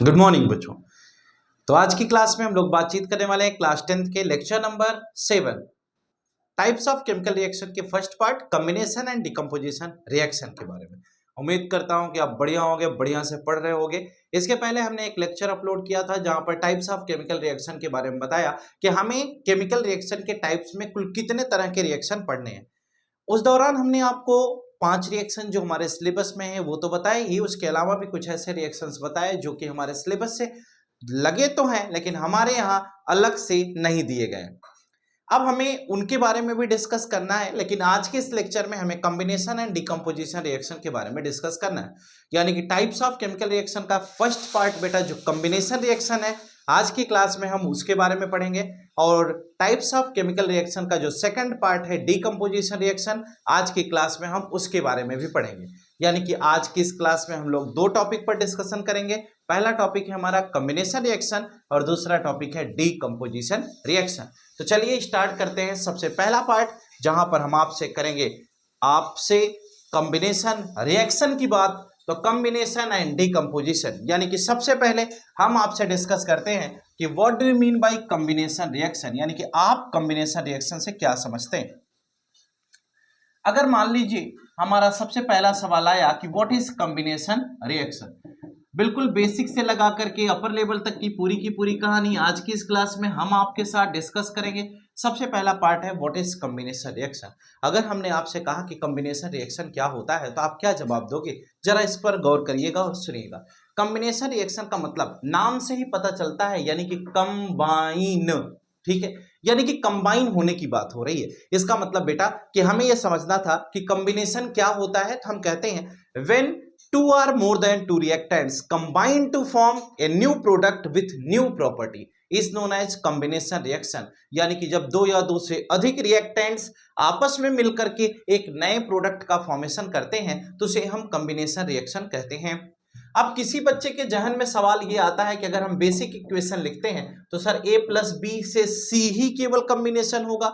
Good morning बच्चों। तो आज की क्लास में हम लोग बातचीत करने वाले हैं क्लास 10th के lecture number 7 types of chemical reaction के first part combination and decomposition reaction के बारे में। उम्मीद करता हूं कि आप बढ़िया होंगे, बढ़िया से पढ़ रहे होंगे। इसके पहले हमने एक लेक्चर अपलोड किया था जहां पर टाइप्स ऑफ केमिकल रिएक्शन के बारे में बताया कि हमें केमिकल रिएक्शन के टाइप्स में कुल कितने तरह के रिएक्शन पढ़ने हैं। उस दौरान हमने आपको 5 रिएक्शन जो हमारे सिलेबस में है वो तो बताए ही, उसके अलावा भी कुछ ऐसे रिएक्शंस बताए जो कि हमारे सिलेबस से लगे तो हैं लेकिन हमारे यहाँ अलग से नहीं दिए गए। अब हमें उनके बारे में भी डिस्कस करना है, लेकिन आज के इस लेक्चर में हमें कॉम्बिनेशन एंड डिकम्पोजिशन रिएक्शन के बारे में डिस्कस करना है। यानी कि टाइप्स ऑफ केमिकल रिएक्शन का फर्स्ट पार्ट बेटा जो कॉम्बिनेशन रिएक्शन है, आज की क्लास में हम उसके बारे में पढ़ेंगे। और टाइप्स ऑफ केमिकल रिएक्शन का जो सेकंड पार्ट है डिकम्पोजिशन रिएक्शन, आज की क्लास में हम उसके बारे में भी पढ़ेंगे। यानी कि आज की इस क्लास में हम लोग दो टॉपिक पर डिस्कशन करेंगे। पहला टॉपिक है हमारा कॉम्बिनेशन रिएक्शन और दूसरा टॉपिक है डिकम्पोजिशन रिएक्शन। तो चलिए स्टार्ट करते हैं। सबसे पहला पार्ट जहां पर हम आपसे करेंगे कॉम्बिनेशन रिएक्शन की बात, तो कॉम्बिनेशन एंड डिकम्पोजिशन। यानी कि सबसे पहले हम आपसे डिस्कस करते हैं कि what do you mean by combination reaction, यानी कि आप कॉम्बिनेशन रिएक्शन से क्या समझते हैं। अगर मान लीजिए हमारा सबसे पहला सवाल आया कि व्हाट इज कॉम्बिनेशन रिएक्शन, बिल्कुल बेसिक से लगा करके अपर लेवल तक की पूरी कहानी आज की इस क्लास में हम आपके साथ डिस्कस करेंगे। सबसे पहला पार्ट है व्हाट इज कॉम्बिनेशन रिएक्शन। अगर हमने आपसे कहा कि कॉम्बिनेशन रिएक्शन क्या होता है तो आप क्या जवाब दोगे, जरा इस पर गौर करिएगा और सुनिएगा। कॉम्बिनेशन रिएक्शन का मतलब नाम से ही पता चलता है, यानी कि कंबाइन, ठीक है, यानी कि कंबाइन होने की बात हो रही है। इसका मतलब बेटा कि हमें यह समझना था कि कॉम्बिनेशन क्या होता है। तो हम कहते हैं when two or more than two reactants combine to form a new product with new property is known as combination reaction। यानी कि जब दो या दो से अधिक रिएक्टेंट्स आपस में मिलकर के एक नए प्रोडक्ट का फॉर्मेशन करते हैं तो उसे हम कॉम्बिनेशन रिएक्शन कहते हैं। अब किसी बच्चे के जहन में सवाल ये आता है कि अगर हम बेसिक इक्वेशन लिखते हैं तो सर a प्लस बी से c ही केवल कॉम्बिनेशन होगा।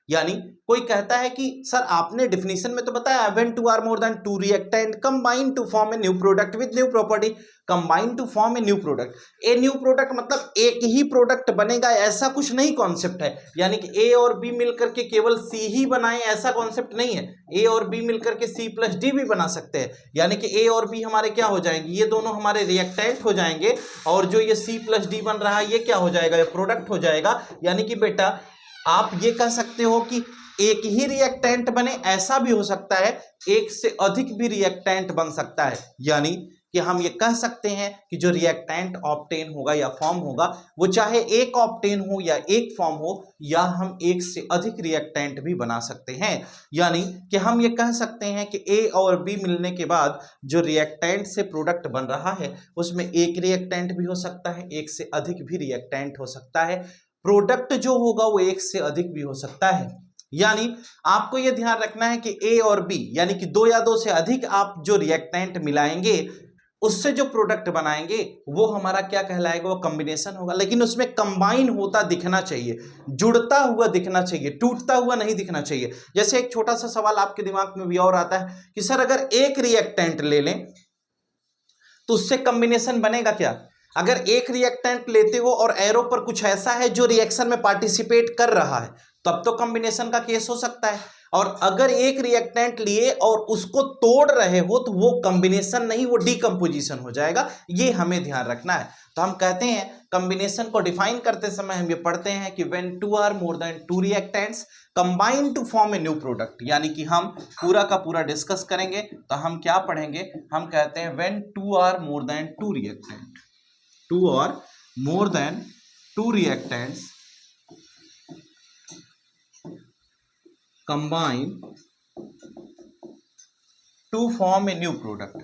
यानी कोई कहता है कि सर आपने डिफिनीशन में तो बताया when two or more than two reactant combine to form a new product with new property, combine to form a new product. A new product मतलब एक ही प्रोडक्ट बनेगा, ऐसा कुछ नहीं कॉन्सेप्ट है। यानी कि ए और बी मिलकर के केवल सी ही बनाए, ऐसा कॉन्सेप्ट नहीं है। ए और बी मिलकर के सी प्लस डी भी बना सकते हैं। यानी कि ए और बी हमारे क्या हो जाएंगे, ये दोनों हमारे रिएक्टेंट हो जाएंगे और जो ये सी प्लस डी बन रहा है ये क्या हो जाएगा, ये प्रोडक्ट हो जाएगा। यानी कि बेटा आप ये कह सकते हो कि एक ही रिएक्टेंट बने, ऐसा भी हो सकता है एक से अधिक भी रिएक्टेंट बन सकता है। यानी कि हम ये कह सकते हैं कि जो रिएक्टेंट ऑब्टेन होगा या फॉर्म होगा वो चाहे एक ऑब्टेन हो या एक फॉर्म हो, या हम एक से अधिक रिएक्टेंट भी बना सकते हैं। यानी कि हम ये कह सकते हैं कि ए और बी मिलने के बाद जो रिएक्टेंट से प्रोडक्ट बन रहा है उसमें एक रिएक्टेंट भी हो सकता है, एक से अधिक भी रिएक्टेंट हो सकता है, प्रोडक्ट जो होगा वो एक से अधिक भी हो सकता है। यानी आपको यह ध्यान रखना है कि ए और बी यानी कि दो या दो से अधिक आप जो रिएक्टेंट मिलाएंगे उससे जो प्रोडक्ट बनाएंगे वो हमारा क्या कहलाएगा, वो कॉम्बिनेशन होगा। लेकिन उसमें कंबाइन होता दिखना चाहिए, जुड़ता हुआ दिखना चाहिए, टूटता हुआ नहीं दिखना चाहिए। जैसे एक छोटा सा सवाल आपके दिमाग में भी और आता है कि सर अगर एक रिएक्टेंट ले लें तो उससे कॉम्बिनेशन बनेगा क्या। अगर एक रिएक्टेंट लेते हो और एरो पर कुछ ऐसा है जो रिएक्शन में पार्टिसिपेट कर रहा है तब तो कॉम्बिनेशन का केस हो सकता है। और अगर एक रिएक्टेंट लिए और उसको तोड़ रहे हो तो वो कॉम्बिनेशन नहीं, वो डीकंपोजिशन हो जाएगा। ये हमें ध्यान रखना है। तो हम कहते हैं कॉम्बिनेशन को डिफाइन करते समय हम ये पढ़ते हैं कि when two or more than two reactants combine to form a new product. यानी कि हम पूरा का पूरा डिस्कस करेंगे तो हम क्या पढ़ेंगे, हम कहते हैं when two or more than two reactant, two or more than two reactants combine to form a new product.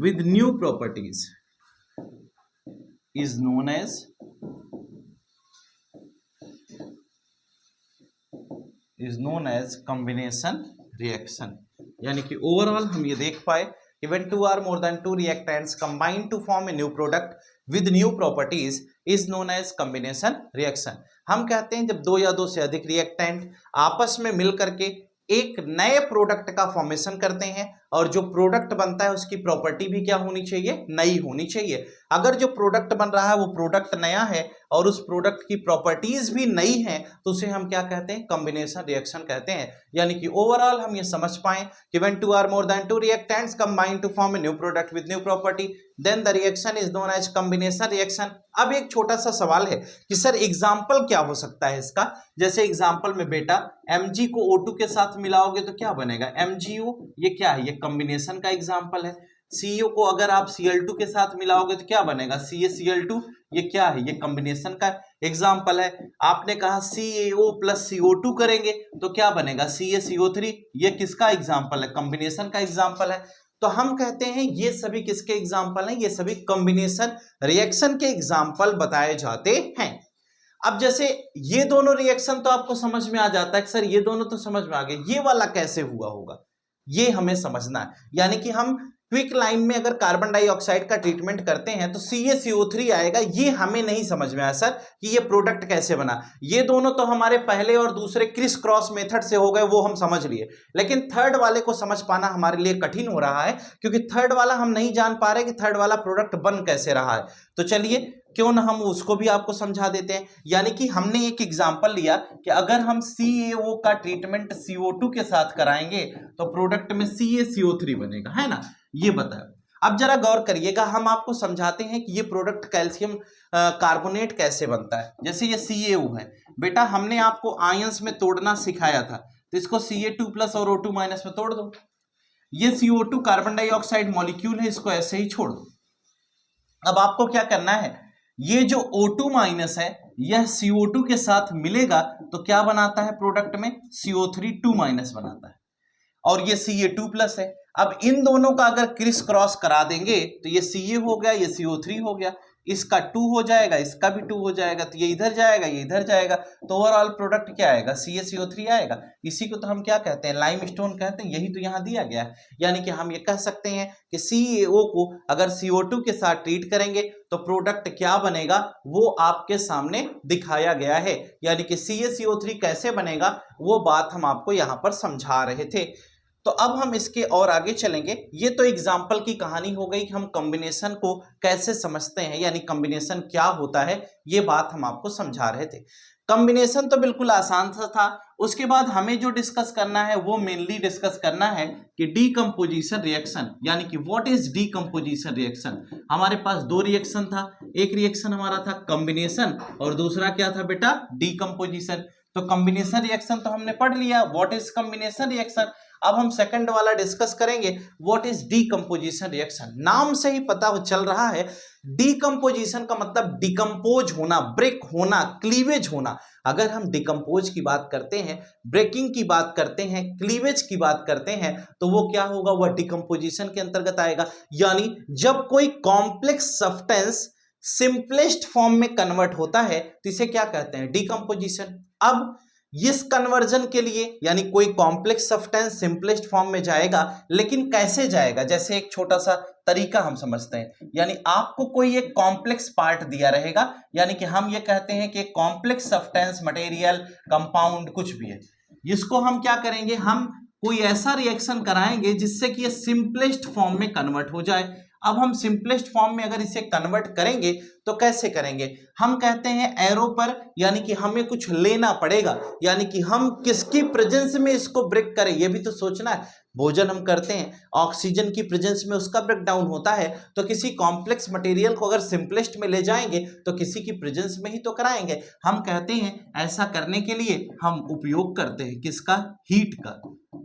With new properties is known as combination reaction। यानी कि ओवरऑल हम ये देख पाए कि when two or more than two reactants combine to form a new product with new properties is known as combination reaction. हम कहते हैं जब दो या दो से अधिक रिएक्टेंट आपस में मिल करके एक नए प्रोडक्ट का फॉर्मेशन करते हैं और जो प्रोडक्ट बनता है उसकी प्रॉपर्टी भी क्या होनी चाहिए, नई होनी चाहिए। अगर जो प्रोडक्ट बन रहा है वो प्रोडक्ट नया है और उस प्रोडक्ट की प्रॉपर्टीज भी नई हैं तो उसे हम क्या कहते हैं, कॉम्बिनेशन रिएक्शन कहते हैं। यानी कि ओवरऑल हम ये समझ पाए कि when two or more than two reactants combine to form a new product with new property then the reaction is known as combination reaction. अब एक छोटा सा सवाल है कि सर एग्जाम्पल क्या हो सकता है इसका। जैसे एग्जाम्पल में बेटा Mg को O2 के साथ मिलाओगे तो क्या बनेगा, MgO। ये क्या है, ये कॉम्बिनेशन का एग्जाम्पल है। CO को अगर आप Cl2 के साथ मिलाओगे तो क्या बनेगा, CaCl2। ये क्या है, ये कॉम्बिनेशन का एग्जाम्पल है। आपने कहा CaO प्लस CO2 करेंगे तो क्या बनेगा, CaCO3। ये किसका एग्जाम्पल है, कॉम्बिनेशन का एग्जाम्पल है। तो हम कहते हैं ये सभी किसके एग्जाम्पल हैं, ये सभी कॉम्बिनेशन रिएक्शन के एग्जाम्पल बताए जाते हैं। अब जैसे ये दोनों रिएक्शन तो आपको समझ में आ जाता है कि सर ये दोनों तो समझ में आ गए, ये वाला कैसे हुआ होगा ये हमें समझना है। यानी कि हम क्विक लाइन में अगर कार्बन डाइऑक्साइड का ट्रीटमेंट करते हैं तो CaCO3 आएगा, ये हमें नहीं समझ में आया सर कि ये प्रोडक्ट कैसे बना। ये दोनों तो हमारे पहले और दूसरे क्रिस क्रॉस मेथड से हो गए, वो हम समझ लिए, लेकिन थर्ड वाले को समझ पाना हमारे लिए कठिन हो रहा है क्योंकि थर्ड वाला हम नहीं जान पा रहे कि थर्ड वाला प्रोडक्ट बन कैसे रहा है। तो चलिए क्यों ना हम उसको भी आपको समझा देते हैं। यानी कि हमने एक एग्जांपल लिया कि अगर हम CaO का ट्रीटमेंट CO2 के साथ कराएंगे तो प्रोडक्ट में CaCO3 बनेगा, है ना, ये बताया। अब जरा गौर करिएगा, हम आपको समझाते हैं कि ये प्रोडक्ट कैल्शियम कार्बोनेट कैसे बनता है। जैसे ये CaO है बेटा, हमने आपको आयंस में तोड़ना सिखाया था, तो इसको Ca2 प्लस और O2 माइनस में तोड़ दो। ये CO2 कार्बन डाइऑक्साइड मॉलिक्यूल है, इसको ऐसे ही छोड़ दो। अब आपको क्या करना है, ये जो O2 माइनस है यह CO2 के साथ मिलेगा तो क्या बनाता है प्रोडक्ट में, CO3 2 माइनस बनाता है, और ये Ca2 प्लस है। अब इन दोनों का अगर क्रिस क्रॉस करा देंगे तो ये Ca हो गया, ये CO3 हो गया, इसका 2 हो जाएगा, इसका भी 2 हो जाएगा, तो ये इधर जाएगा, ये इधर जाएगा, तो ओवरऑल प्रोडक्ट क्या आएगा, CaCO3 आएगा। इसी को तो हम क्या कहते हैं, लाइमस्टोन कहते हैं, यही तो यहाँ दिया गया है। यानी कि हम ये कह सकते हैं कि CaO को अगर CO2 के साथ ट्रीट करेंगे तो प्रोडक्ट क्या बनेगा वो आपके सामने दिखाया गया है। यानी कि CaCO3 कैसे बनेगा वो बात हम आपको यहाँ पर समझा रहे थे। तो अब हम इसके और आगे चलेंगे। ये तो एग्जाम्पल की कहानी हो गई कि हम कॉम्बिनेशन को कैसे समझते हैं, यानी कॉम्बिनेशन क्या होता है, ये बात हम आपको समझा रहे थे। कॉम्बिनेशन तो बिल्कुल आसान सा था। उसके बाद हमें जो डिस्कस करना है वो मेनली डिस्कस करना है कि डीकंपोजिशन रिएक्शन, यानी कि व्हाट इज डीकंपोजिशन रिएक्शन। हमारे पास दो रिएक्शन था, एक रिएक्शन हमारा था कॉम्बिनेशन और दूसरा क्या था बेटा, डीकंपोजिशन। तो कॉम्बिनेशन रिएक्शन तो हमने पढ़ लिया, व्हाट इज कॉम्बिनेशन रिएक्शन। अब हम सेकंड वाला डिस्कस करेंगे, व्हाट इज डीकंपोजिशन रिएक्शन। नाम से ही पता चल रहा है डीकंपोजिशन का मतलब डिकम्पोज होना, ब्रेक होना, क्लीवेज होना। अगर हम डिकम्पोज की बात करते हैं, ब्रेकिंग की बात करते हैं, क्लीवेज की बात करते हैं तो वो क्या होगा, वह डिकम्पोजिशन के अंतर्गत आएगा। यानी जब कोई कॉम्प्लेक्स सब्सटेंस सिंपलेस्ट फॉर्म में कन्वर्ट होता है तो इसे क्या कहते हैं, डीकंपोजिशन। अब इस कन्वर्जन के लिए यानी कोई कॉम्प्लेक्स सब्सटेंस सिंपलेस्ट फॉर्म में जाएगा, लेकिन कैसे जाएगा, जैसे एक छोटा सा तरीका हम समझते हैं। यानी आपको कोई एक कॉम्प्लेक्स पार्ट दिया रहेगा, यानी कि हम ये कहते हैं कि कॉम्प्लेक्स सब्सटेंस, मटेरियल, कंपाउंड कुछ भी है, इसको हम क्या करेंगे, हम कोई ऐसा रिएक्शन कराएंगे जिससे कि ये सिंपलेस्ट फॉर्म में कन्वर्ट हो जाए। अब हम सिंपलेस्ट फॉर्म में अगर इसे कन्वर्ट करेंगे तो कैसे करेंगे, हम कहते हैं एरो पर, यानी कि हमें कुछ लेना पड़ेगा, यानी कि हम किसकी प्रेजेंस में इसको ब्रेक करें, ये भी तो सोचना है। भोजन हम करते हैं, ऑक्सीजन की प्रेजेंस में उसका ब्रेक डाउन होता है, तो किसी कॉम्प्लेक्स मटेरियल को अगर सिंपलेस्ट में ले जाएंगे तो किसी की प्रेजेंस में ही तो कराएंगे। हम कहते हैं ऐसा करने के लिए हम उपयोग करते हैं किसका, हीट का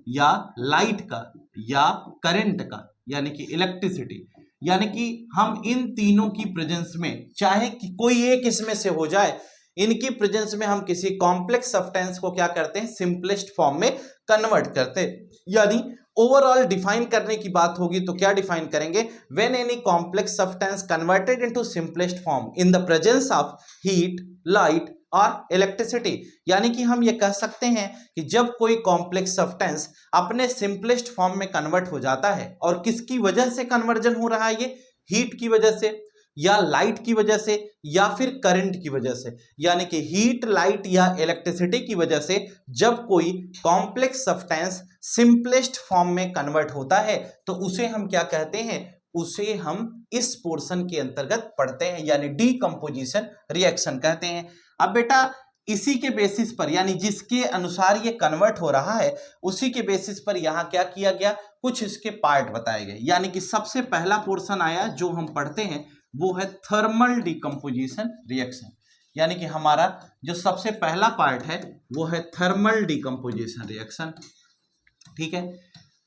या लाइट का या करंट का, यानी कि इलेक्ट्रिसिटी। यानी कि हम इन तीनों की प्रेजेंस में, चाहे कि कोई एक इसमें से हो जाए, इनकी प्रेजेंस में हम किसी कॉम्प्लेक्स सब्सटेंस को क्या करते हैं, सिंपलेस्ट फॉर्म में कन्वर्ट करते हैं। यानी ओवरऑल डिफाइन करने की बात होगी तो क्या डिफाइन करेंगे, when any complex substance converted into simplest form in the presence of heat, light और इलेक्ट्रिसिटी, यानी कि हम ये कह सकते हैं कि जब कोई कॉम्प्लेक्स सब्सटेंस अपने सिंपलेस्ट फॉर्म में कन्वर्ट हो जाता है, और किसकी वजह से कन्वर्जन हो रहा है, ये हीट की वजह से या लाइट की वजह से या फिर करंट की वजह से, यानी कि हीट, लाइट या इलेक्ट्रिसिटी की वजह से जब कोई कॉम्प्लेक्स सब्सटेंस सिंपलेस्ट फॉर्म में कन्वर्ट होता है तो उसे हम क्या कहते हैं, उसे हम इस पोर्शन के अंतर्गत पढ़ते हैं, यानी डीकंपोजिशन रिएक्शन कहते हैं। अब बेटा इसी के बेसिस पर, यानी जिसके अनुसार ये कन्वर्ट हो रहा है उसी के बेसिस पर यहां क्या किया गया, कुछ इसके पार्ट बताए गए। यानी कि सबसे पहला पोर्शन आया जो हम पढ़ते हैं वो है थर्मल डीकंपोजिशन रिएक्शन, यानी कि हमारा जो सबसे पहला पार्ट है वो है थर्मल डीकंपोजिशन रिएक्शन। ठीक है,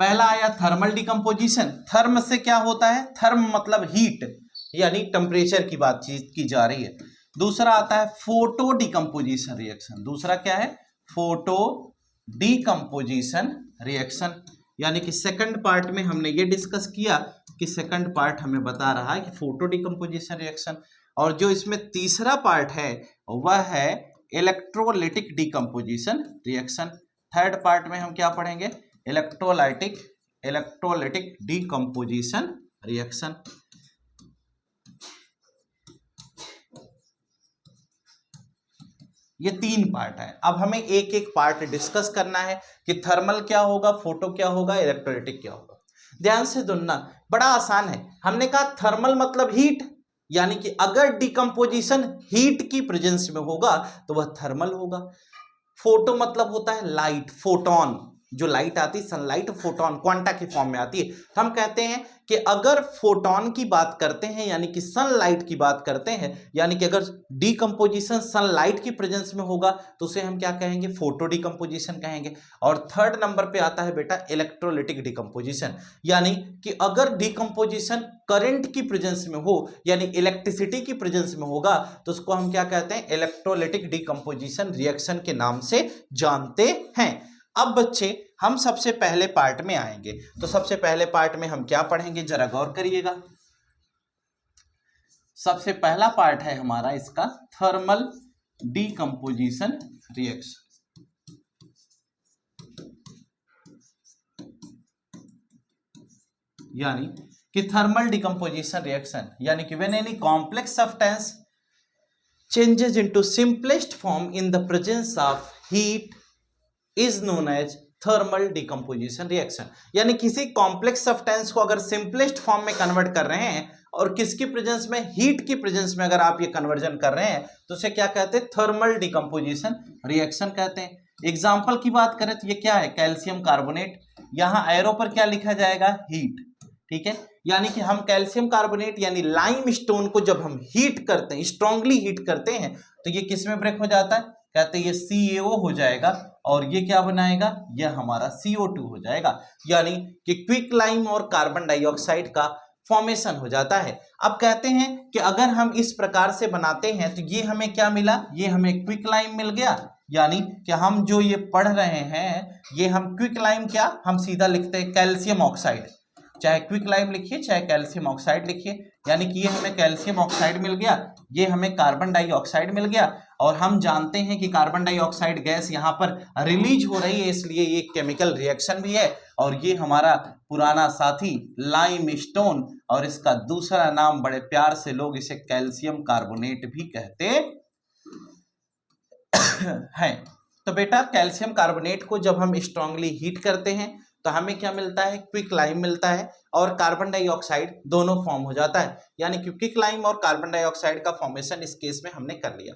पहला आया थर्मल डीकंपोजिशन। थर्म से क्या होता है, थर्म मतलब हीट, यानी टेम्परेचर की बातचीत की जा रही है। दूसरा आता है फोटो डीकंपोजिशन रिएक्शन। दूसरा क्या है, फोटो डीकंपोजिशन रिएक्शन, यानी कि सेकंड पार्ट में हमने ये डिस्कस किया कि सेकंड पार्ट हमें बता रहा है कि फोटो डीकंपोजिशन रिएक्शन। और जो इसमें तीसरा पार्ट है वह है electrolytic decomposition reaction. Third part में हम क्या पढ़ेंगे, इलेक्ट्रोलिटिक डीकंपोजिशन रिएक्शन। ये तीन पार्ट है। अब हमें एक एक पार्ट डिस्कस करना है कि थर्मल क्या होगा, फोटो क्या होगा, इलेक्ट्रोलिटिक क्या होगा। ध्यान से सुनना, बड़ा आसान है। हमने कहा थर्मल मतलब हीट, यानी कि अगर डिकंपोजिशन हीट की प्रेजेंस में होगा तो वह थर्मल होगा। फोटो मतलब होता है लाइट, फोटोन, जो लाइट आती है सनलाइट फोटोन क्वांटा की फॉर्म में आती है। हम कहते हैं कि अगर फोटोन की बात करते हैं यानी कि सनलाइट की बात करते हैं, यानी कि अगर डीकंपोजिशन सनलाइट की प्रेजेंस में होगा तो उसे हम क्या कहेंगे, फोटो डीकंपोजिशन कहेंगे। और थर्ड नंबर पे आता है बेटा इलेक्ट्रोलिटिक डीकंपोजिशन, यानी कि अगर डीकंपोजिशन करंट की प्रेजेंस में हो यानी इलेक्ट्रिसिटी की प्रेजेंस में होगा तो उसको हम क्या कहते हैं, इलेक्ट्रोलिटिक डीकंपोजिशन रिएक्शन के नाम से जानते हैं। अब बच्चे हम सबसे पहले पार्ट में आएंगे, तो सबसे पहले पार्ट में हम क्या पढ़ेंगे जरा गौर करिएगा। सबसे पहला पार्ट है हमारा इसका थर्मल डीकंपोजिशन रिएक्शन। यानी कि थर्मल डीकंपोजिशन रिएक्शन, यानी कि when any complex substance changes into simplest form in the presence of heat is known as thermal decomposition reaction. यानी किसी कॉम्प्लेक्स सब्सटेंस को अगर सिंपलेस्ट फॉर्म में कन्वर्ट कर रहे हैं और किसकी प्रेजेंस में, हीट की प्रेजेंस में अगर आप ये कन्वर्जन कर रहे हैं तो उसे क्या कहते हैं, थर्मल डीकंपोजिशन रिएक्शन कहते हैं। एग्जांपल की बात करें तो ये क्या है, कैल्शियम कार्बोनेट, यहां एरो पर क्या लिखा जाएगा, हीट। ठीक है, यानी कि हम कैल्शियम कार्बोनेट यानी लाइम स्टोन को जब हम हीट करते हैं, स्ट्रांगली हीट करते हैं तो ये किस में ब्रेक हो जाता है, कहते हैं ये CaO हो जाएगा और ये क्या बनाएगा, यह हमारा CO2 हो जाएगा। यानी कि क्विक लाइम और कार्बन डाइऑक्साइड का फॉर्मेशन हो जाता है। अब कहते हैं कि अगर हम इस प्रकार से बनाते हैं तो ये हमें क्या मिला, ये हमें क्विक लाइम मिल गया। यानी कि हम जो ये पढ़ रहे हैं ये हम क्विक लाइम क्या, हम सीधा लिखते हैं कैल्शियम ऑक्साइड, चाहे क्विक लाइम लिखिए चाहे कैल्शियम ऑक्साइड लिखिए। यानी कि ये हमें कैल्शियम ऑक्साइड मिल गया, ये हमें कार्बन डाइऑक्साइड मिल गया। और हम जानते हैं कि कार्बन डाइऑक्साइड गैस यहाँ पर रिलीज हो रही है, इसलिए ये केमिकल रिएक्शन भी है। और ये हमारा पुराना साथी लाइम स्टोन, और इसका दूसरा नाम बड़े प्यार से लोग इसे कैल्शियम कार्बोनेट भी कहते हैं। तो बेटा कैल्शियम कार्बोनेट को जब हम स्ट्रांगली हीट करते हैं तो हमें क्या मिलता है, क्विक लाइम मिलता है और कार्बन डाइऑक्साइड दोनों फॉर्म हो जाता है। यानी कि क्विक लाइम और कार्बन डाइऑक्साइड का फॉर्मेशन इस केस में हमने कर लिया।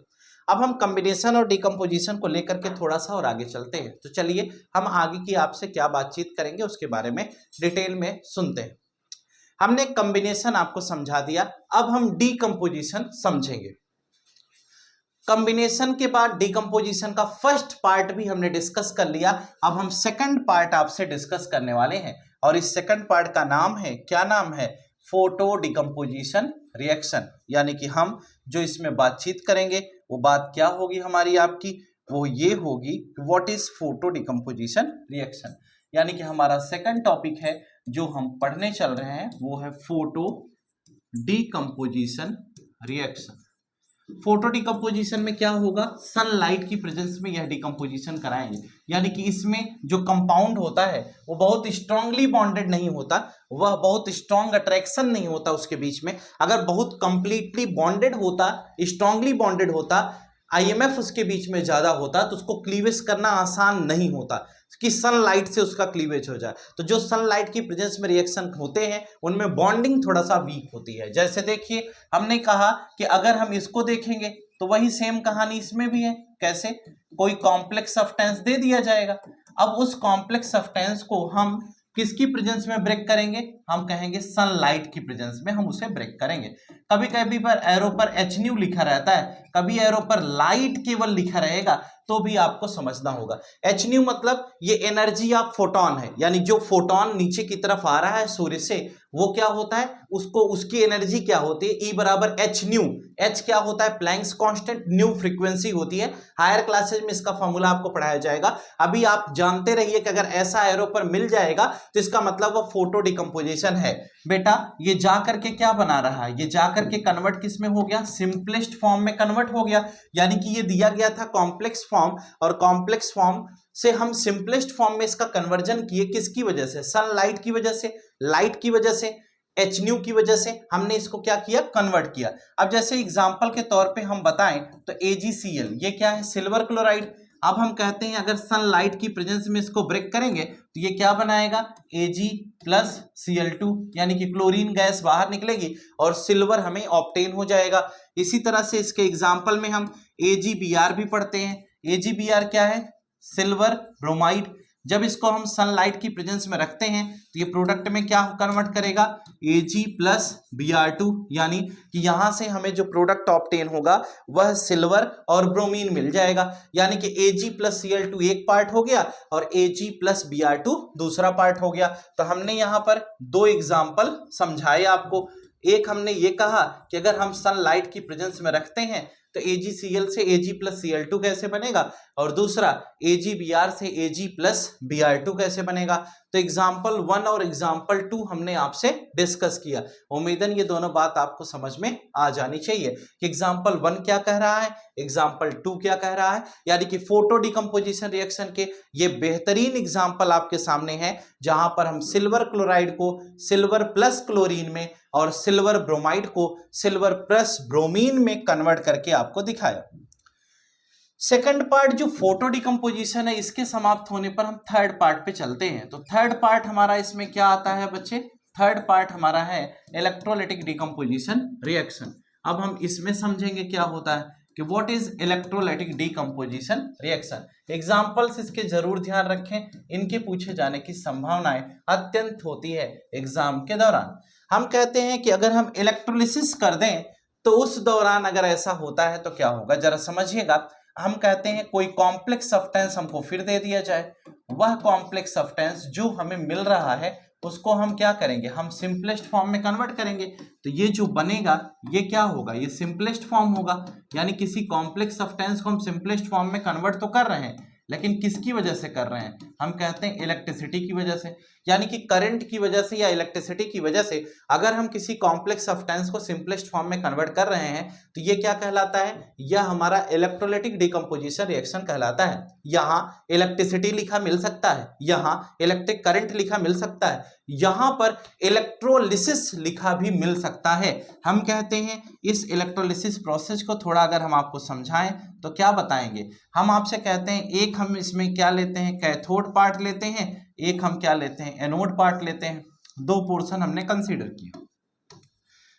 अब हम कॉम्बिनेशन और डिकम्पोजिशन को लेकर के थोड़ा सा और आगे चलते हैं। तो चलिए हम आगे की आपसे क्या बातचीत करेंगे उसके बारे में डिटेल में सुनते हैं। हमने कॉम्बिनेशन आपको समझा दिया, अब हम डिकम्पोजिशन समझेंगे। कॉम्बिनेशन के बाद डिकम्पोजिशन का फर्स्ट पार्ट भी हमने डिस्कस कर लिया। अब हम सेकंड पार्ट आपसे डिस्कस करने वाले हैं और इस सेकंड पार्ट का नाम है, क्या नाम है, फोटो डिकम्पोजिशन रिएक्शन। यानी कि हम जो इसमें बातचीत करेंगे वो बात क्या होगी हमारी आपकी, वो ये होगी what is photo decomposition reaction. यानी कि हमारा सेकंड टॉपिक है जो हम पढ़ने चल रहे हैं वो है photo decomposition reaction. Photo decomposition में क्या होगा, सनलाइट की प्रेजेंस में यह डिकम्पोजिशन कराएंगे, यानी कि इसमें जो कंपाउंड होता है वो बहुत स्ट्रांगली बॉन्डेड नहीं होता, वह बहुत स्ट्रांग अट्रैक्शन नहीं होता उसके बीच में। अगर बहुत कंप्लीटली बॉन्डेड होता, स्ट्रांगली बॉन्डेड होता, आईएमएफ उसके बीच में ज्यादा होता, तो उसको क्लीवेज करना आसान नहीं होता कि सनलाइट से उसका क्लीवेज हो जाए। तो जो सनलाइट की प्रेजेंस में रिएक्शन होते हैं उनमें बॉन्डिंग थोड़ा सा वीक होती है। जैसे देखिए हमने कहा कि अगर हम इसको देखेंगे तो वही सेम कहानी इसमें भी है। कैसे, कोई कॉम्प्लेक्स सब्सटेंस दे दिया जाएगा, अब उस कॉम्प्लेक्स सब्सटेंस को हम किसकी प्रेजेंस में ब्रेक करेंगे, हम कहेंगे सनलाइट की प्रेजेंस में हम उसे ब्रेक करेंगे। कभी कभी पर एरो पर एच न्यू लिखा रहता है, कभी एरो पर लाइट केवल लिखा रहेगा, तो भी आपको समझना होगा। एच न्यू मतलब ये एनर्जी ऑफ फोटोन है, यानी जो फोटोन नीचे की तरफ आ रहा है सूर्य से, वो क्या होता है, उसको उसकी एनर्जी क्या होती है, ई बराबर एच न्यू। एच क्या होता है, प्लैंक्स कांस्टेंट, न्यू फ्रीक्वेंसी होती है। हायर क्लासेज में इसका फॉर्मूला आपको पढ़ाया जाएगा। अभी आप जानते रहिए कि अगर ऐसा एरो पर मिल जाएगा तो इसका मतलब वो फोटो डिकम्पोजिशन है। बेटा ये जा करके क्या बना रहा है, ये जा करके कन्वर्ट किस में हो गया, सिंपलेस्ट फॉर्म में कन्वर्ट हो गया। यानी कि ये दिया गया था कॉम्प्लेक्स फॉर्म, और कॉम्प्लेक्स फॉर्म से हम सिंपलेस्ट फॉर्म में इसका कन्वर्जन किए, किसकी वजह से, सनलाइट की वजह से, लाइट की वजह से, एच न्यू की वजह से हमने इसको क्या किया, कन्वर्ट किया। अब जैसे एग्जांपल के तौर पे हम बताएं तो AgCl ये क्या है, सिल्वर क्लोराइड। अब हम कहते हैं अगर सनलाइट की प्रेजेंस में इसको ब्रेक करेंगे तो ये क्या बनाएगा, Ag+Cl2, यानी कि क्लोरीन गैस बाहर निकलेगी और सिल्वर हमें ऑब्टेन हो जाएगा। इसी तरह से इसके एग्जाम्पल में हम AgBr भी पढ़ते हैं। AgBr क्या है, सिल्वर ब्रोमाइड। जब इसको हम सनलाइट की प्रेजेंस में रखते हैं तो ये प्रोडक्ट में क्या कन्वर्ट करेगा, Ag+Br2, यानी कि यहां से हमें जो प्रोडक्ट ऑब्टेन होगा वह सिल्वर और ब्रोमीन मिल जाएगा। यानी कि Ag+Cl2 एक पार्ट हो गया और Ag+Br2 दूसरा पार्ट हो गया। तो हमने यहां पर दो एग्जाम्पल समझाए आपको। एक हमने ये कहा कि अगर हम सनलाइट की प्रेजेंस में रखते हैं तो AgCl से Ag+Cl2 कैसे बनेगा, और दूसरा AgBr से Ag+Br2 कैसे बनेगा। तो एग्जाम्पल 1 और एग्जाम्पल 2 हमने आपसे डिस्कस किया। उम्मीदन ये दोनों बात आपको समझ में आ जानी चाहिए कि एग्जाम्पल 1 क्या कह रहा है, एग्जाम्पल 2 क्या कह रहा है। यानी कि फोटो डिकम्पोजिशन रिएक्शन के ये बेहतरीन एग्जाम्पल आपके सामने हैं, जहां पर हम सिल्वर क्लोराइड को सिल्वर प्लस क्लोरीन में और सिल्वर ब्रोमाइड को सिल्वर प्लस ब्रोमीन में कन्वर्ट करके आपको दिखाया। सेकंड पार्ट जो फोटो डिकम्पोजिशन है, इसके समाप्त होने पर हम थर्ड पार्ट पे चलते हैं। तो थर्ड पार्ट हमारा इसमें क्या आता है बच्चे, थर्ड पार्ट हमारा है इलेक्ट्रोलाइटिक डिकम्पोजिशन रिएक्शन। अब हम इसमें समझेंगे क्या होता है कि what is electrolytic decomposition reaction. Examples इसके जरूर ध्यान रखें, इनके पूछे जाने की संभावनाएं अत्यंत होती है एग्जाम के दौरान। हम कहते हैं कि अगर हम इलेक्ट्रोलिसिस कर दें तो उस दौरान अगर ऐसा होता है तो क्या होगा, जरा समझिएगा। हम कहते हैं कोई कॉम्प्लेक्स सब्सटेंस हमको फिर दे दिया जाए, वह कॉम्प्लेक्स सब्सटेंस जो हमें मिल रहा है उसको हम क्या करेंगे, हम सिंपलेस्ट फॉर्म में कन्वर्ट करेंगे। तो ये जो बनेगा ये क्या होगा, ये सिंपलेस्ट फॉर्म होगा। यानी किसी कॉम्प्लेक्स सब्सटेंस को हम सिंपलेस्ट फॉर्म में कन्वर्ट तो कर रहे हैं, लेकिन किसकी वजह से कर रहे हैं, हम कहते हैं इलेक्ट्रिसिटी की वजह से। यानी कि करंट की वजह से या इलेक्ट्रिसिटी की वजह से अगर हम किसी कॉम्प्लेक्स सब्सटेंस को सिंपलेस्ट फॉर्म में कन्वर्ट कर रहे हैं तो ये क्या कहलाता है, यह हमारा इलेक्ट्रोलाइटिक डिकम्पोजिशन रिएक्शन कहलाता है। यहाँ इलेक्ट्रिसिटी लिखा मिल सकता है, यहाँ इलेक्ट्रिक करंट लिखा मिल सकता है, यहाँ पर इलेक्ट्रोलिसिस लिखा भी मिल सकता है। हम कहते हैं इस इलेक्ट्रोलिसिस प्रोसेस को थोड़ा अगर हम आपको समझाएं तो क्या बताएंगे, हम आपसे कहते हैं एक हम इसमें क्या लेते हैं, कैथोड पार्ट लेते हैं, एक हम क्या लेते हैं, एनोड पार्ट लेते हैं। दो पोर्शन हमने कंसीडर किया।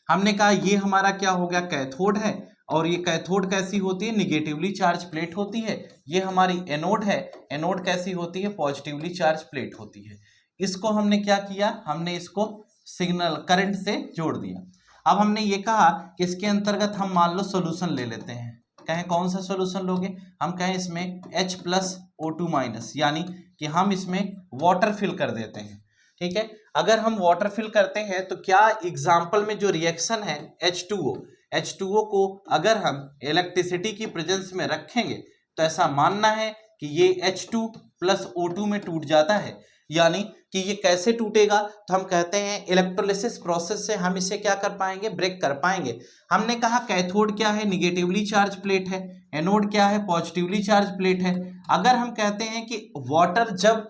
हमने कहा ये हमारा क्या हो गया, कैथोड है, और ये कैथोड कैसी होती है, निगेटिवली चार्ज प्लेट होती है। ये हमारी एनोड है, एनोड कैसी होती है, पॉजिटिवली चार्ज प्लेट होती है। इसको हमने क्या किया, हमने इसको सिग्नल करंट से जोड़ दिया। अब हमने ये कहा कि इसके अंतर्गत हम मान लो सोल्यूशन ले लेते हैं। कहें कौन सा सोल्यूशन लोगे, हम कहें इसमें H+O2-, यानी कि हम इसमें वाटर फिल कर देते हैं। ठीक है, अगर हम वाटर फिल करते हैं तो क्या एग्जाम्पल में जो रिएक्शन है H2O को अगर हम इलेक्ट्रिसिटी की प्रेजेंस में रखेंगे तो ऐसा मानना है कि ये H2+O2 में टूट जाता है। यानी कि ये कैसे टूटेगा, तो हम कहते हैं इलेक्ट्रोलिसिस प्रोसेस से हम इसे क्या कर पाएंगे, ब्रेक कर पाएंगे। हमने कहा कैथोड क्या है, निगेटिवली चार्ज प्लेट है, एनोड क्या है, पॉजिटिवली चार्ज प्लेट है। अगर हम कहते हैं कि वाटर जब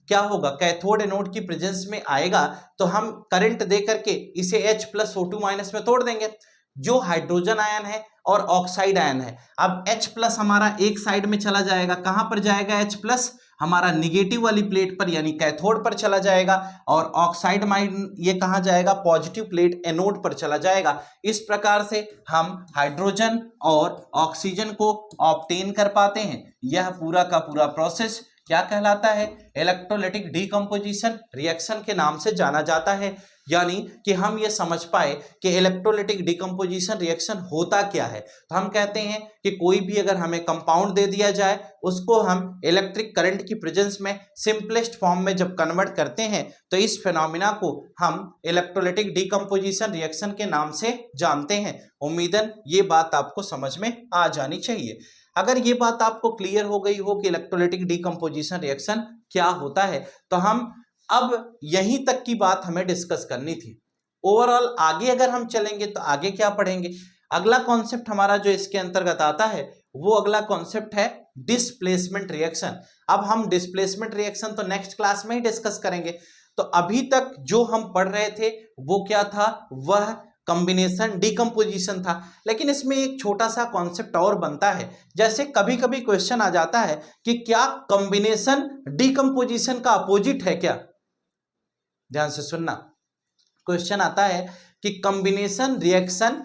क्या होगा, कैथोड एनोड की प्रेजेंस में आएगा तो हम करंट दे करके इसे H+O2- में तोड़ देंगे, जो हाइड्रोजन आयन है और ऑक्साइड आयन है। अब H+ हमारा एक साइड में चला जाएगा, कहां पर जाएगा, H+ हमारा निगेटिव वाली प्लेट पर यानी कैथोड पर चला जाएगा, और ऑक्साइड माइन ये कहां जाएगा, पॉजिटिव प्लेट एनोड पर चला जाएगा। इस प्रकार से हम हाइड्रोजन और ऑक्सीजन को ऑब्टेन कर पाते हैं। यह पूरा का पूरा प्रोसेस क्या कहलाता है, इलेक्ट्रोलाइटिक डीकंपोजिशन रिएक्शन के नाम से जाना जाता है। यानी कि हम ये समझ पाए कि इलेक्ट्रोलाइटिक डीकंपोजिशन रिएक्शन होता क्या है। तो हम कहते हैं कि कोई भी अगर हमें कंपाउंड दे दिया जाए, उसको हम इलेक्ट्रिक करंट की प्रेजेंस में सिंपलेस्ट फॉर्म में जब कन्वर्ट करते हैं, तो इस फिनोमिना को हम इलेक्ट्रोलाइटिक डीकंपोजिशन रिएक्शन के नाम से जानते हैं। उम्मीदन ये बात आपको समझ में आ जानी चाहिए। अगर ये बात आपको क्लियर हो गई हो कि इलेक्ट्रोलाइटिक डीकंपोजिशन रिएक्शन क्या होता है, तो हम अब यहीं तक की बात हमें डिस्कस करनी थी। ओवरऑल आगे अगर हम चलेंगे तो आगे क्या पढ़ेंगे, अगला कॉन्सेप्ट हमारा जो इसके अंतर्गत आता है वो अगला कॉन्सेप्ट है डिस्प्लेसमेंट रिएक्शन। अब हम डिस्प्लेसमेंट रिएक्शन तो नेक्स्ट क्लास में ही डिस्कस करेंगे। तो अभी तक जो हम पढ़ रहे थे वो क्या था, वह कॉम्बिनेशन डीकंपोजिशन था। लेकिन इसमें एक छोटा सा कॉन्सेप्ट और बनता है, जैसे कभी कभी क्वेश्चन आ जाता है कि क्या कॉम्बिनेशन डीकंपोजिशन का अपोजिट है क्या। ध्यान से सुनना, क्वेश्चन आता है कि combination reaction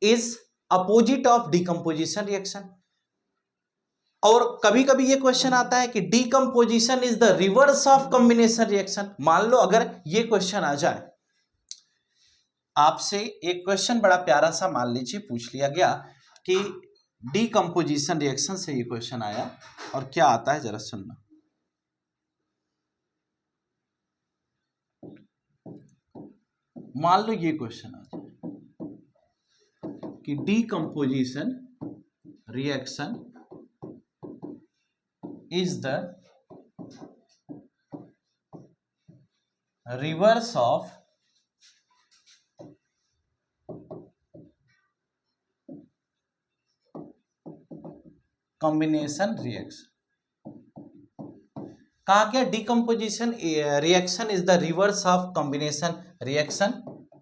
is opposite of decomposition reaction, और कभी कभी ये क्वेश्चन आता है कि decomposition is the reverse of combination reaction. मान लो अगर ये क्वेश्चन आ जाए आपसे, एक क्वेश्चन बड़ा प्यारा सा मान लीजिए पूछ लिया गया कि डीकंपोजिशन रिएक्शन से ये क्वेश्चन आया, और क्या आता है जरा सुनना। मान लो ये क्वेश्चन आ जाए कि decomposition reaction is the reverse of combination reaction. कहा क्या, decomposition reaction is the reverse of combination reaction.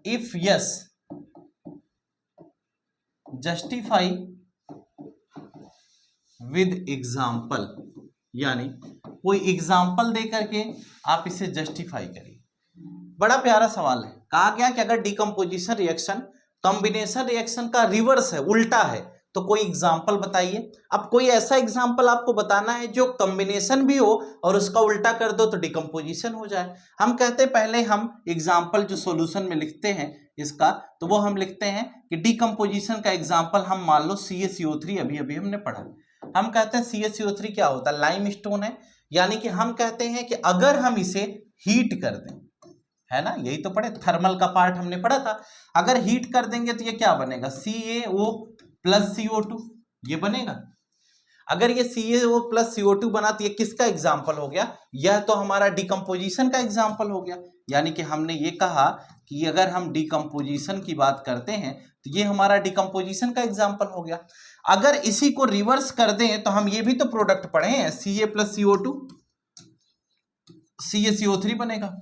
If yes, justify with example, यानी कोई एग्जाम्पल दे करके आप इसे जस्टिफाई करिए। बड़ा प्यारा सवाल है। कहा गया कि अगर डीकंपोजिशन रिएक्शन कॉम्बिनेशन रिएक्शन का रिवर्स है, उल्टा है, तो कोई एग्जाम्पल बताइए। अब कोई ऐसा एग्जाम्पल आपको बताना है जो कॉम्बिनेशन भी हो और उसका उल्टा कर दो तो डिकम्पोजिशन हो जाए। हम कहते हैं पहले हम एग्जाम्पल जो सॉल्यूशन में लिखते हैं इसका, तो वो हम लिखते हैं कि डिकम्पोजिशन का एग्जाम्पल हम मान लो CaCO3, अभी अभी हमने पढ़ा। हम कहते हैं CaCO3 क्या होता है, लाइम स्टोन है। यानी कि हम कहते हैं कि अगर हम इसे हीट कर दें, है ना, यही तो पढ़े, थर्मल का पार्ट हमने पढ़ा था। अगर हीट कर देंगे तो ये क्या बनेगा, CaO+CO2 ये बनेगा। अगर ये CaO+CO2 बना तो ये किसका एग्जाम्पल हो गया, यह तो हमारा डिकम्पोजिशन का एग्जाम्पल हो गया। यानी कि हमने ये कहा कि अगर हम डिकम्पोजिशन की बात करते हैं तो ये हमारा डिकम्पोजिशन का एग्जाम्पल हो गया। अगर इसी को रिवर्स कर दें तो हम ये भी तो प्रोडक्ट पढ़े हैं, Ca+CO2 CaCO3 बनेगा।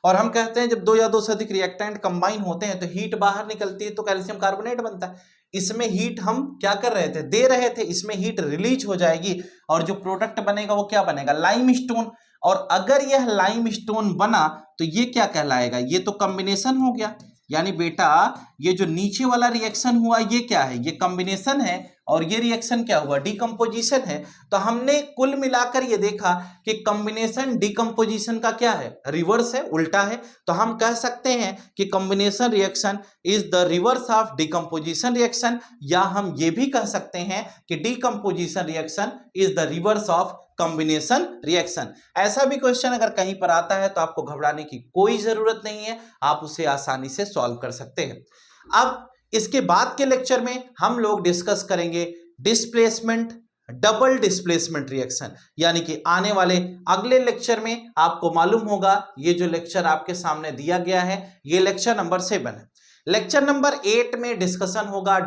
और हम कहते हैं जब दो या दो से अधिक रिएक्टेंट कंबाइन होते हैं तो हीट बाहर निकलती है तो कैल्शियम कार्बोनेट बनता है। इसमें हीट हम क्या कर रहे थे, दे रहे थे, इसमें हीट रिलीज हो जाएगी और जो प्रोडक्ट बनेगा वो क्या बनेगा, लाइमस्टोन। और अगर यह लाइमस्टोन बना तो ये क्या कहलाएगा, ये तो कॉम्बिनेशन हो गया। यानी बेटा ये जो नीचे वाला रिएक्शन हुआ ये क्या है, ये कॉम्बिनेशन है, और ये रिएक्शन क्या हुआ, डिकम्पोजिशन है। तो हमने कुल मिलाकर ये देखा कि कॉम्बिनेशन डिकम्पोजिशन का क्या है, रिवर्स है, उल्टा है। तो हम कह सकते हैं कि combination reaction is the reverse of decomposition reaction, या हम ये भी कह सकते हैं कि decomposition reaction is the reverse of combination reaction. ऐसा भी क्वेश्चन अगर कहीं पर आता है तो आपको घबराने की कोई जरूरत नहीं है, आप उसे आसानी से सॉल्व कर सकते हैं। अब इसके बाद के लेक्चर में हम लोग डिस्कस करेंगे डिस्प्लेसमेंट डबल डिस्प्लेसमेंट रिएक्शन, यानी कि आने वाले अगले लेक्चर में आपको मालूम होगा, ये जो लेक्चर आपके सामने दिया गया है ये लेक्चर नंबर 7 है। लेक्चर नंबर 8 में डिस्कशन होगा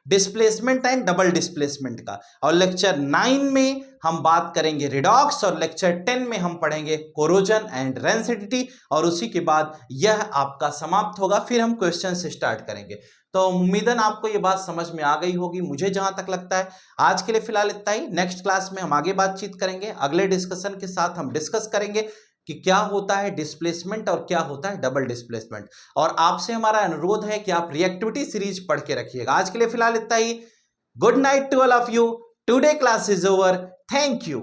डिस्प्लेसमेंट एंड डबल डिस्प्लेसमेंट का, और लेक्चर 9 में हम बात करेंगे रिडॉक्स, और लेक्चर 10 में हम पढ़ेंगे कोरोजन एंड रेंसिडिटी, और उसी के बाद यह आपका समाप्त होगा, फिर हम क्वेश्चन से स्टार्ट करेंगे। तो उम्मीदन आपको ये बात समझ में आ गई होगी, मुझे जहां तक लगता है। आज के लिए फिलहाल इतना ही, नेक्स्ट क्लास में हम आगे बातचीत करेंगे, अगले डिस्कशन के साथ हम डिस्कस करेंगे कि क्या होता है डिस्प्लेसमेंट और क्या होता है डबल डिस्प्लेसमेंट, और आपसे हमारा अनुरोध है कि आप रिएक्टिविटी सीरीज पढ़ के रखिएगा। आज के लिए फिलहाल इतना ही। Good night to all of you, today class is over, thank you.